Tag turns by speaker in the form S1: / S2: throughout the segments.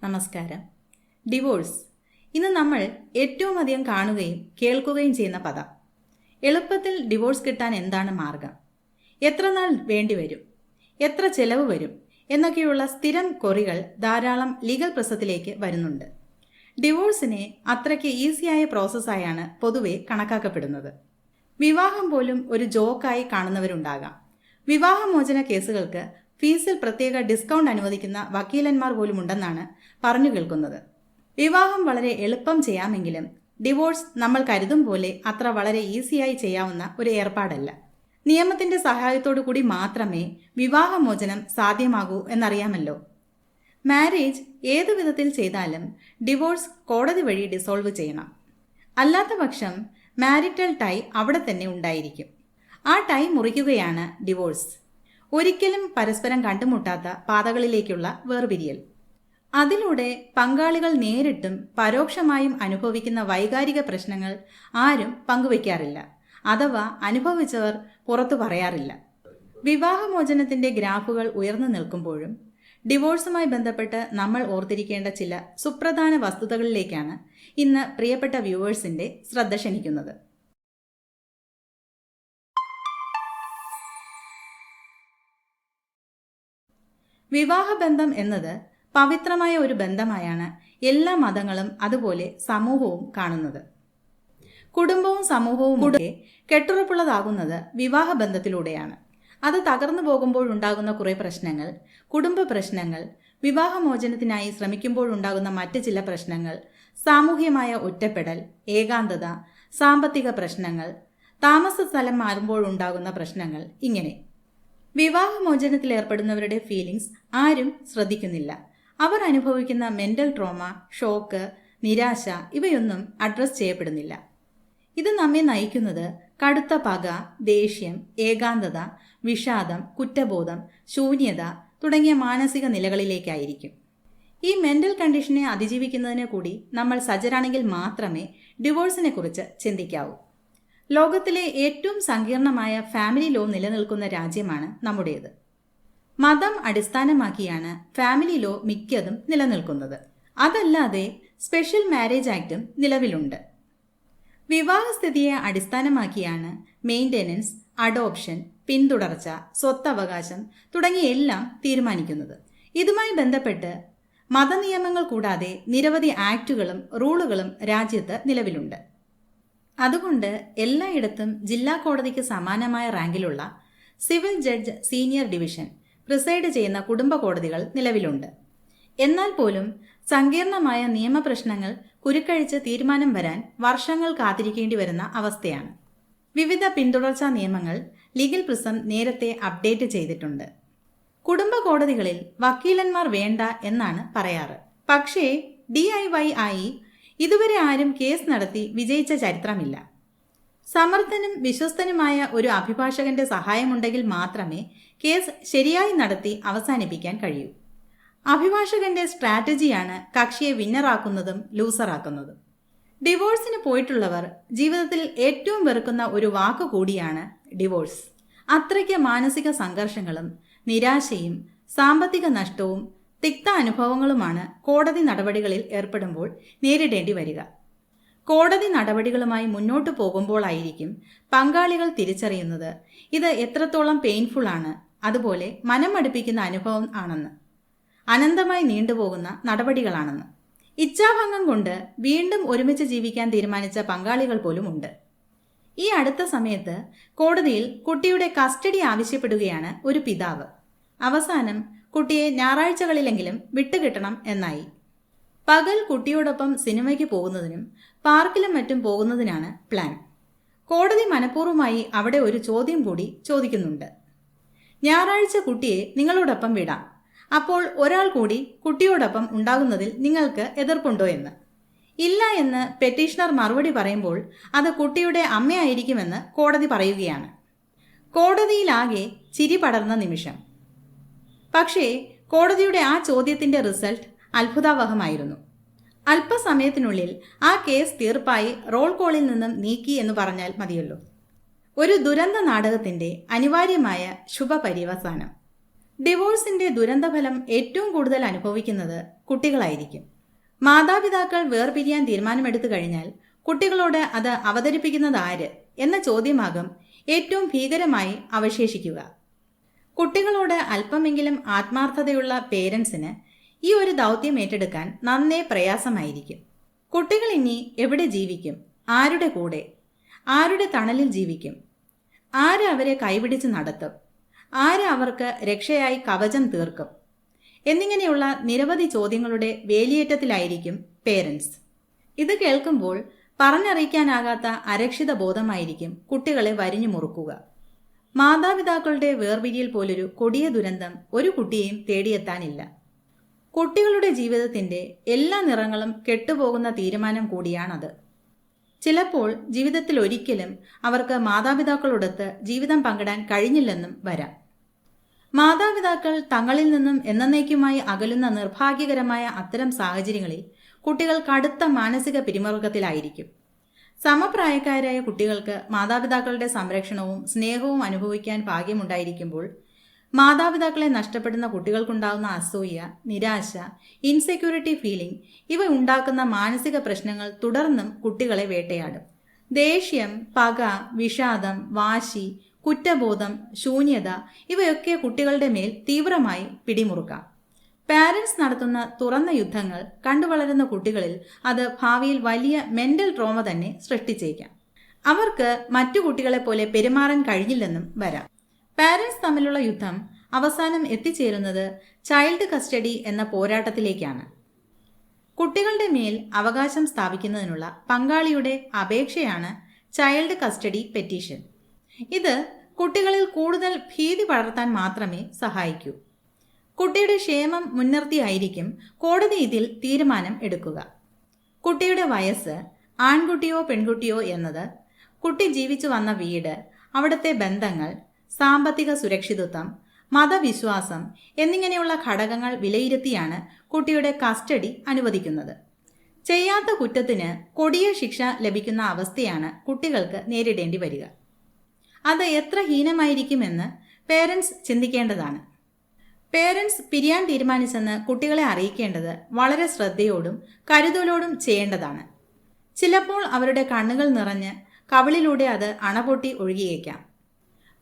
S1: നമസ്കാരം. ഡിവോഴ്സ് ഇന്ന് നമ്മൾ ഏറ്റവും അധികം കാണുകയും കേൾക്കുകയും ചെയ്യുന്ന പദം. എളുപ്പത്തിൽ ഡിവോഴ്സ് കിട്ടാൻ എന്താണ് മാർഗം? എത്ര നാൾ വേണ്ടിവരും? എത്ര ചെലവ് വരും? എന്നൊക്കെയുള്ള സ്ഥിരം കൊറികൾ ധാരാളം ലീഗൽ പ്രശ്നത്തിലേക്ക് വരുന്നുണ്ട്. ഡിവോഴ്സിനെ അത്രയ്ക്ക് ഈസിയായ പ്രോസസ്സായാണ് പൊതുവെ കണക്കാക്കപ്പെടുന്നത്. വിവാഹം പോലും ഒരു ജോക്കായി കാണുന്നവരുണ്ടാകാം. വിവാഹമോചന കേസുകൾക്ക് ഫീസിൽ പ്രത്യേക ഡിസ്കൗണ്ട് അനുവദിക്കുന്ന വക്കീലന്മാർ പോലും ഉണ്ടെന്നാണ് പറഞ്ഞു കേൾക്കുന്നത്. വിവാഹം വളരെ എളുപ്പം ചെയ്യാമെങ്കിലും ഡിവോഴ്സ് നമ്മൾ കരുതും പോലെ അത്ര വളരെ ഈസിയായി ചെയ്യാവുന്ന ഒരു ഏർപ്പാടല്ല. നിയമത്തിന്റെ സഹായത്തോടു കൂടി മാത്രമേ വിവാഹമോചനം സാധ്യമാകൂ എന്നറിയാമല്ലോ. മാരേജ് ഏതു വിധത്തിൽ ചെയ്താലും ഡിവോഴ്സ് കോടതി വഴി ഡിസോൾവ് ചെയ്യണം. അല്ലാത്ത പക്ഷം മാരിറ്റൽ ടൈ അവിടെ തന്നെ ഉണ്ടായിരിക്കും. ആ ടൈ മുറിക്കുകയാണ് ഡിവോഴ്സ്. ഒരിക്കലും പരസ്പരം കണ്ടുമുട്ടാത്ത പാതകളിലേക്കുള്ള വേർപിരിയൽ. അതിലൂടെ പങ്കാളികൾ നേരിട്ടും പരോക്ഷമായും അനുഭവിക്കുന്ന വൈകാരിക പ്രശ്നങ്ങൾ ആരും പങ്കുവയ്ക്കാറില്ല, അഥവാ അനുഭവിച്ചവർ പുറത്തു പറയാറില്ല. വിവാഹമോചനത്തിന്റെ ഗ്രാഫുകൾ ഉയർന്നു നിൽക്കുമ്പോഴും ഡിവോഴ്സുമായി ബന്ധപ്പെട്ട് നമ്മൾ ഓർത്തിരിക്കേണ്ട ചില സുപ്രധാന വസ്തുതകളിലേക്കാണ് ഇന്ന് പ്രിയപ്പെട്ട വ്യൂവേഴ്സിന്റെ ശ്രദ്ധ ക്ഷണിക്കുന്നത്. വിവാഹബന്ധം എന്നത് പവിത്രമായ ഒരു ബന്ധമായാണ് എല്ലാ മതങ്ങളും അതുപോലെ സമൂഹവും കാണുന്നത്. കുടുംബവും സമൂഹവും ഒക്കെ കെട്ടുറപ്പുള്ളതാകുന്നത് വിവാഹബന്ധത്തിലൂടെയാണ്. അത് തകർന്നു പോകുമ്പോഴുണ്ടാകുന്ന കുറേ പ്രശ്നങ്ങൾ, കുടുംബ പ്രശ്നങ്ങൾ, വിവാഹമോചനത്തിനായി ശ്രമിക്കുമ്പോഴുണ്ടാകുന്ന മറ്റ് ചില പ്രശ്നങ്ങൾ, സാമൂഹ്യമായ ഒറ്റപ്പെടൽ, ഏകാന്തത, സാമ്പത്തിക പ്രശ്നങ്ങൾ, താമസ സ്ഥലം മാറുമ്പോഴുണ്ടാകുന്ന പ്രശ്നങ്ങൾ, ഇങ്ങനെ വിവാഹമോചനത്തിൽ ഏർപ്പെടുന്നവരുടെ ഫീലിംഗ്സ് ആരും ശ്രദ്ധിക്കുന്നില്ല. അവർ അനുഭവിക്കുന്ന മെന്റൽ ട്രോമ, ഷോക്ക്, നിരാശ ഇവയൊന്നും അഡ്രസ് ചെയ്യപ്പെടുന്നില്ല. ഇത് നമ്മെ നയിക്കുന്നത് കടുത്ത പക, ദേഷ്യം, ഏകാന്തത, വിഷാദം, കുറ്റബോധം, ശൂന്യത തുടങ്ങിയ മാനസിക നിലകളിലേക്കായിരിക്കും. ഈ മെന്റൽ കണ്ടീഷനെ അതിജീവിക്കുന്നതിന് കൂടി നമ്മൾ സജ്ജരാണെങ്കിൽ മാത്രമേ ഡിവോഴ്സിനെ കുറിച്ച് ചിന്തിക്കാവൂ. ലോകത്തിലെ ഏറ്റവും സങ്കീർണമായ ഫാമിലി ലോ നിലനിൽക്കുന്ന രാജ്യമാണ് നമ്മുടേത്. മതം അടിസ്ഥാനമാക്കിയാണ് ഫാമിലി ലോ മിക്കതും നിലനിൽക്കുന്നത്. അതല്ലാതെ സ്പെഷ്യൽ മാരേജ് ആക്ടും നിലവിലുണ്ട്. വിവാഹസ്ഥിതിയെ അടിസ്ഥാനമാക്കിയാണ് മെയിൻ്റെനൻസ്, അഡോപ്ഷൻ, പിന്തുടർച്ച, സ്വത്തവകാശം തുടങ്ങിയ എല്ലാം തീരുമാനിക്കുന്നത്. ഇതുമായി ബന്ധപ്പെട്ട് മതനിയമങ്ങൾ കൂടാതെ നിരവധി ആക്ടുകളും റൂളുകളും രാജ്യത്ത് നിലവിലുണ്ട്. അതുകൊണ്ട് എല്ലായിടത്തും ജില്ലാ കോടതിക്ക് സമാനമായ റാങ്കിലുള്ള സിവിൽ ജഡ്ജ് സീനിയർ ഡിവിഷൻ പ്രിസൈഡ് ചെയ്യുന്ന കുടുംബ കോടതികൾ നിലവിലുണ്ട്. എന്നാൽ പോലും സങ്കീർണമായ നിയമപ്രശ്നങ്ങൾ കുരുക്കഴിച്ച് തീരുമാനം വരാൻ വർഷങ്ങൾ കാത്തിരിക്കേണ്ടി വരുന്ന അവസ്ഥയാണ്. വിവിധ പിന്തുടർച്ചാ നിയമങ്ങൾ ലീഗൽ പ്രിസം നേരത്തെ അപ്ഡേറ്റ് ചെയ്തിട്ടുണ്ട്. കുടുംബ കോടതികളിൽ വക്കീലന്മാർ വേണ്ട എന്നാണ് പറയാറ്. പക്ഷേ DIY ആയി ഇതുവരെ ആരും കേസ് നടത്തി വിജയിച്ച ചരിത്രമില്ല. സമർത്ഥനും വിശ്വസ്തനുമായ ഒരു അഭിഭാഷകന്റെ സഹായമുണ്ടെങ്കിൽ മാത്രമേ കേസ് ശരിയായി നടത്തി അവസാനിപ്പിക്കാൻ കഴിയൂ. അഭിഭാഷകന്റെ സ്ട്രാറ്റജിയാണ് കക്ഷിയെ വിന്നറാക്കുന്നതും ലൂസറാക്കുന്നതും. ഡിവോഴ്സിന് പോയിട്ടുള്ളവർ ജീവിതത്തിൽ ഏറ്റവും വെറുക്കുന്ന ഒരു വാക്ക് കൂടിയാണ് ഡിവോഴ്സ്. അത്രയ്ക്ക് മാനസിക സംഘർഷങ്ങളും നിരാശയും സാമ്പത്തിക നഷ്ടവും തിക്ത അനുഭവങ്ങളുമാണ് കോടതി നടപടികളിൽ ഏർപ്പെടുമ്പോൾ നേരിടേണ്ടി വരിക. കോടതി നടപടികളുമായി മുന്നോട്ടു പോകുമ്പോഴായിരിക്കും പങ്കാളികൾ തിരിച്ചറിയുന്നത് ഇത് എത്രത്തോളം പെയിൻഫുൾ ആണ്, അതുപോലെ മനമടുപ്പിക്കുന്ന അനുഭവം ആണെന്ന്, അനന്തമായി നീണ്ടുപോകുന്ന നടപടികളാണെന്ന്. ഇച്ഛാഭംഗം കൊണ്ട് വീണ്ടും ഒരുമിച്ച് ജീവിക്കാൻ തീരുമാനിച്ച പങ്കാളികൾ പോലും ഉണ്ട്. ഈ അടുത്ത സമയത്ത് കോടതിയിൽ കുട്ടിയുടെ കസ്റ്റഡി ആവശ്യപ്പെടുകയാണ് ഒരു പിതാവ്. അവസാനം കുട്ടിയെ ഞായറാഴ്ചകളിലെങ്കിലും വിട്ടുകിട്ടണം എന്നായി. പകൽ കുട്ടിയോടൊപ്പം സിനിമയ്ക്ക് പോകുന്നതിനും പാർക്കിലും മറ്റും പോകുന്നതിനാണ് പ്ലാൻ. കോടതി മനഃപൂർവ്വമായി അവിടെ ഒരു ചോദ്യം കൂടി ചോദിക്കുന്നുണ്ട്. ഞായറാഴ്ച കുട്ടിയെ നിങ്ങളോടൊപ്പം വിടാം, അപ്പോൾ ഒരാൾ കൂടി കുട്ടിയോടൊപ്പം ഉണ്ടാകുന്നതിൽ നിങ്ങൾക്ക് എതിർപ്പുണ്ടോ എന്ന്. ഇല്ല എന്ന് പെറ്റീഷണർ മറുപടി പറയുമ്പോൾ അത് കുട്ടിയുടെ അമ്മയായിരിക്കുമെന്ന് കോടതി പറയുകയാണ്. കോടതിയിലാകെ ചിരി പടർന്ന നിമിഷം. പക്ഷേ കോടതിയുടെ ആ ചോദ്യത്തിന്റെ റിസൾട്ട് അത്ഭുതാവഹമായിരുന്നു. അല്പസമയത്തിനുള്ളിൽ ആ കേസ് തീർപ്പായി റോൾ കോളിൽ നിന്നും നീക്കി എന്ന് പറഞ്ഞാൽ മതിയല്ലോ. ഒരു ദുരന്ത നാടകത്തിന്റെ അനിവാര്യമായ ശുഭപര്യവസാനം. ഡിവോഴ്സിന്റെ ദുരന്തഫലം ഏറ്റവും കൂടുതൽ അനുഭവിക്കുന്നത് കുട്ടികളായിരിക്കും. മാതാപിതാക്കൾ വേർപിരിയാൻ തീരുമാനമെടുത്തു കഴിഞ്ഞാൽ കുട്ടികളോട് അത് അവതരിപ്പിക്കുന്നത് ആര് എന്ന ചോദ്യമാകും ഏറ്റവും ഭീകരമായി അവശേഷിക്കുക. കുട്ടികളോട് അല്പമെങ്കിലും ആത്മാർത്ഥതയുള്ള പേരൻസിന് ഈ ഒരു ദൗത്യം ഏറ്റെടുക്കാൻ നന്നേ പ്രയാസമായിരിക്കും. കുട്ടികൾ ഇനി എവിടെ ജീവിക്കും, ആരുടെ കൂടെ, ആരുടെ തണലിൽ ജീവിക്കും, ആര് അവരെ കൈപിടിച്ച് നടത്തും, ആര് അവർക്ക് രക്ഷയായി കവചം തീർക്കും എന്നിങ്ങനെയുള്ള നിരവധി ചോദ്യങ്ങളുടെ വേലിയേറ്റത്തിലായിരിക്കും പേരൻസ്. ഇത് കേൾക്കുമ്പോൾ പറഞ്ഞറിയിക്കാനാകാത്ത അരക്ഷിത ബോധമായിരിക്കും കുട്ടികളെ വരിഞ്ഞു മുറുക്കുക. മാതാപിതാക്കളുടെ വേർപിരിയൽ പോലൊരു കൊടിയ ദുരന്തം ഒരു കുട്ടിയെയും തേടിയെത്താനില്ല. കുട്ടികളുടെ ജീവിതത്തിന്റെ എല്ലാ നിറങ്ങളും കെട്ടുപോകുന്ന തീരുമാനം കൂടിയാണത്. ചിലപ്പോൾ ജീവിതത്തിൽ ഒരിക്കലും അവർക്ക് മാതാപിതാക്കളോടൊത്ത് ജീവിതം പങ്കിടാൻ കഴിഞ്ഞില്ലെന്നും വരാം. മാതാപിതാക്കൾ തങ്ങളിൽ നിന്നും എന്നേക്കുമായി അകലുന്ന നിർഭാഗ്യകരമായ അത്തരം സാഹചര്യങ്ങളിൽ കുട്ടികൾ കടുത്ത മാനസിക പിരിമുറുക്കത്തിലായിരിക്കും. സമപ്രായക്കാരായ കുട്ടികൾക്ക് മാതാപിതാക്കളുടെ സംരക്ഷണവും സ്നേഹവും അനുഭവിക്കാൻ ഭാഗ്യമുണ്ടായിരിക്കുമ്പോൾ മാതാപിതാക്കളെ നഷ്ടപ്പെടുന്ന കുട്ടികൾക്കുണ്ടാകുന്ന അസൂയ, നിരാശ, ഇൻസെക്യൂരിറ്റി ഫീലിംഗ് ഇവ ഉണ്ടാക്കുന്ന മാനസിക പ്രശ്നങ്ങൾ തുടർന്നും കുട്ടികളെ വേട്ടയാടും. ദേഷ്യം, പക, വിഷാദം, വാശി, കുറ്റബോധം, ശൂന്യത ഇവയൊക്കെ കുട്ടികളുടെ മേൽ തീവ്രമായി പിടിമുറുക്കാം. പാരന്റ്സ് നടത്തുന്ന തുറന്ന യുദ്ധങ്ങൾ കണ്ടുവളരുന്ന കുട്ടികളിൽ അത് ഭാവിയിൽ വലിയ മെന്റൽ ട്രോമ തന്നെ സൃഷ്ടിച്ചേക്കാം. അവർക്ക് മറ്റു കുട്ടികളെ പോലെ പെരുമാറാൻ കഴിഞ്ഞില്ലെന്നും വരാം. പാരന്റ്സ് തമ്മിലുള്ള യുദ്ധം അവസാനം എത്തിച്ചേരുന്നത് ചൈൽഡ് കസ്റ്റഡി എന്ന പോരാട്ടത്തിലേക്കാണ്. കുട്ടികളുടെ മേൽ അവകാശം സ്ഥാപിക്കുന്നതിനുള്ള പങ്കാളിയുടെ അപേക്ഷയാണ് ചൈൽഡ് കസ്റ്റഡി പെറ്റീഷൻ. ഇത് കുട്ടികളിൽ കൂടുതൽ ഭീതി പടർത്താൻ മാത്രമേ സഹായിക്കൂ. കുട്ടിയുടെ ക്ഷേമം മുൻനിർത്തിയായിരിക്കും കോടതി ഇതിൽ തീരുമാനം എടുക്കുക. കുട്ടിയുടെ വയസ്സ്, ആൺകുട്ടിയോ പെൺകുട്ടിയോ എന്നത്, കുട്ടി ജീവിച്ചു വന്ന വീട്, അവിടുത്തെ ബന്ധങ്ങൾ, സാമ്പത്തിക സുരക്ഷിതത്വം, മതവിശ്വാസം എന്നിങ്ങനെയുള്ള ഘടകങ്ങൾ വിലയിരുത്തിയാണ് കുട്ടിയുടെ കസ്റ്റഡി അനുവദിക്കുന്നത്. ചെയ്യാത്ത കുറ്റത്തിന് കൊടിയ ശിക്ഷ ലഭിക്കുന്ന അവസ്ഥയാണ് കുട്ടികൾക്ക് നേരിടേണ്ടി വരിക. അത് എത്ര ഹീനമായിരിക്കുമെന്ന് പേരൻസ് ചിന്തിക്കേണ്ടതാണ്. പേരൻസ് പിരിയാൻ തീരുമാനിച്ചെന്ന് കുട്ടികളെ അറിയിക്കേണ്ടത് വളരെ ശ്രദ്ധയോടും കരുതലോടും ചെയ്യേണ്ടതാണ്. ചിലപ്പോൾ അവരുടെ കണ്ണുകൾ നിറഞ്ഞ് കവിളിലൂടെ അത് അണപൊട്ടി ഒഴുകിയേക്കാം.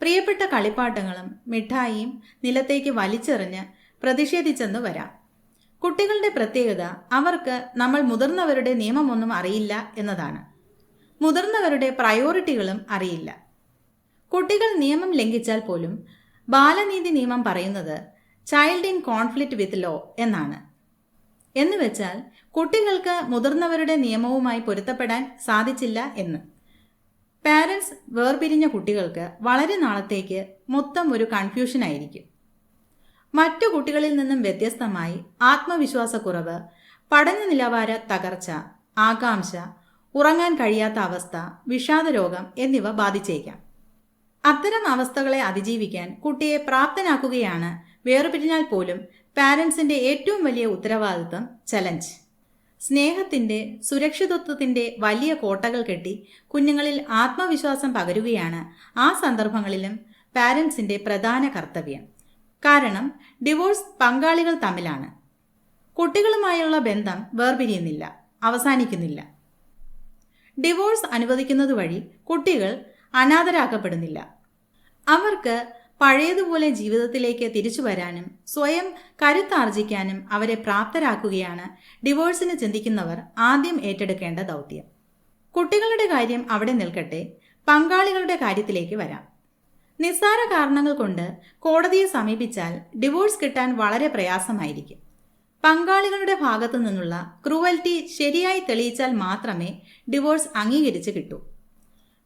S1: പ്രിയപ്പെട്ട കളിപ്പാട്ടങ്ങളും മിഠായിയും നിലത്തേക്ക് വലിച്ചെറിഞ്ഞ് പ്രതിഷേധിച്ചെന്ന് വരാം. കുട്ടികളുടെ പ്രത്യേകത അവർക്ക് നമ്മൾ മുതിർന്നവരുടെ നിയമമൊന്നും അറിയില്ല എന്നതാണ്. മുതിർന്നവരുടെ പ്രയോറിറ്റികളും അറിയില്ല. കുട്ടികൾ നിയമം ലംഘിച്ചാൽ പോലും ബാലനീതി നിയമം പറയുന്നത് child in conflict with law എന്നാണ്. എന്നുവെച്ചാൽ കുട്ടികൾക്ക് മുതിർന്നവരുടെ നിയമവുമായി പൊരുത്തപ്പെടാൻ സാധിച്ചില്ല എന്ന്. പാരൻസ് വേർപിരിഞ്ഞ കുട്ടികൾക്ക് വളരെ നാളത്തേക്ക് മൊത്തം ഒരു കൺഫ്യൂഷൻ ആയിരിക്കും. മറ്റു കുട്ടികളിൽ നിന്നും വ്യത്യസ്തമായി ആത്മവിശ്വാസക്കുറവ്, പഠന നിലവാര തകർച്ച, ആകാംക്ഷ, ഉറങ്ങാൻ കഴിയാത്ത അവസ്ഥ, വിഷാദരോഗം എന്നിവ ബാധിച്ചേക്കാം. അത്തരം അവസ്ഥകളെ അതിജീവിക്കാൻ കുട്ടിയെ പ്രാപ്തനാക്കുകയാണ് വേർപിരിഞ്ഞാൽ പോലും പാരൻസിന്റെ ഏറ്റവും വലിയ ഉത്തരവാദിത്വം, ചലഞ്ച്. സ്നേഹത്തിന്റെ, സുരക്ഷിതത്വത്തിന്റെ വലിയ കോട്ടകൾ കെട്ടി കുഞ്ഞുങ്ങളിൽ ആത്മവിശ്വാസം പകരുകയാണ് ആ സന്ദർഭങ്ങളിലും പാരൻസിന്റെ പ്രധാന കർത്തവ്യം. കാരണം ഡിവോഴ്സ് പങ്കാളികൾ തമ്മിലാണ്. കുട്ടികളുമായുള്ള ബന്ധം വേർപിരിയുന്നില്ല, അവസാനിക്കുന്നില്ല. ഡിവോഴ്സ് അനുവദിക്കുന്നത് വഴി കുട്ടികൾ അനാഥരാക്കപ്പെടുന്നില്ല. അവർക്ക് പഴയതുപോലെ ജീവിതത്തിലേക്ക് തിരിച്ചു വരാനും സ്വയം കരുത്താർജിക്കാനും അവരെ പ്രാപ്തരാക്കുകയാണ് ഡിവോഴ്സിന് ചിന്തിക്കുന്നവർ ആദ്യം ഏറ്റെടുക്കേണ്ട ദൗത്യം. കുട്ടികളുടെ കാര്യം അവിടെ നിൽക്കട്ടെ, പങ്കാളികളുടെ കാര്യത്തിലേക്ക് വരാം. നിസ്സാര കാരണങ്ങൾ കൊണ്ട് കോടതിയെ സമീപിച്ചാൽ ഡിവോഴ്സ് കിട്ടാൻ വളരെ പ്രയാസമായിരിക്കും. പങ്കാളികളുടെ ഭാഗത്തു നിന്നുള്ള ക്രൂവൽറ്റി ശരിയായി തെളിയിച്ചാൽ മാത്രമേ ഡിവോഴ്സ് അംഗീകരിച്ച് കിട്ടൂ.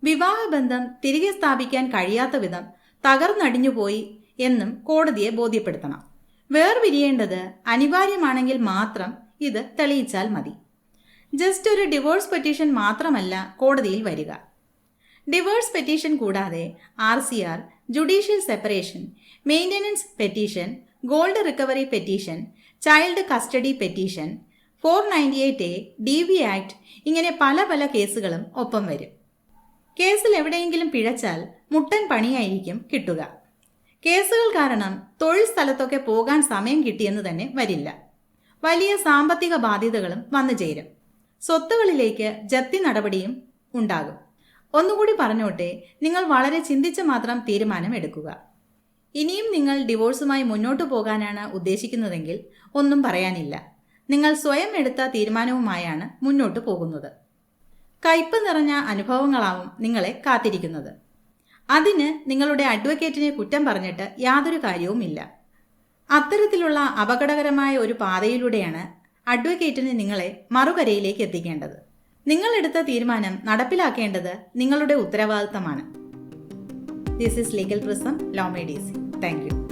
S1: വിവാഹബന്ധം തിരികെ സ്ഥാപിക്കാൻ കഴിയാത്ത വിധം തകർന്നടിഞ്ഞുപോയി എന്നും കോടതിയെ ബോധ്യപ്പെടുത്തണം. വേർപിരിയേണ്ടത് അനിവാര്യമാണെങ്കിൽ മാത്രം ഇത് തെളിയിച്ചാൽ മതി. ജസ്റ്റ് ഒരു ഡിവോഴ്സ് പെറ്റീഷൻ മാത്രമല്ല കോടതിയിൽ വരിക. ഡിവോഴ്സ് പെറ്റീഷൻ കൂടാതെ RCR, judicial separation, maintenance petition, gold recovery petition, child custody petition, 498A, DV act ഇങ്ങനെ പല പല കേസുകളും ഒപ്പം വരും. കേസിൽ എവിടെയെങ്കിലും പിഴച്ചാൽ മുട്ടൻ പണിയായിരിക്കും കിട്ടുക. കേസുകൾ കാരണം തൊഴിൽ സ്ഥലത്തൊക്കെ പോകാൻ സമയം കിട്ടിയെന്ന് തന്നെ വരില്ല. വലിയ സാമ്പത്തിക ബാധ്യതകളും വന്നു ചേരും. സ്വത്തുകളിലേക്ക് ജപ്തി നടപടിയും ഉണ്ടാകും. ഒന്നുകൂടി പറഞ്ഞോട്ടെ, നിങ്ങൾ വളരെ ചിന്തിച്ച് മാത്രം തീരുമാനം എടുക്കുക. ഇനിയും നിങ്ങൾ ഡിവോഴ്സുമായി മുന്നോട്ടു പോകാനാണ് ഉദ്ദേശിക്കുന്നതെങ്കിൽ ഒന്നും പറയാനില്ല. നിങ്ങൾ സ്വയം എടുത്ത തീരുമാനവുമായാണ് മുന്നോട്ടു പോകുന്നത്. കയ്പ് നിറഞ്ഞ അനുഭവങ്ങളാവും നിങ്ങളെ കാത്തിരിക്കുന്നത്. അതിന് നിങ്ങളുടെ അഡ്വക്കേറ്റിനെ കുറ്റം പറഞ്ഞിട്ട് യാതൊരു കാര്യവുമില്ല. അത്തരത്തിലുള്ള അപകടകരമായ ഒരു പാതയിലൂടെയാണ് അഡ്വക്കേറ്റിന് നിങ്ങളെ മറുകരയിലേക്ക് എത്തിക്കേണ്ടത്. നിങ്ങളെടുത്ത തീരുമാനം നടപ്പിലാക്കേണ്ടത് നിങ്ങളുടെ ഉത്തരവാദിത്തമാണ്. This is legal prism, law made easy. Thank U.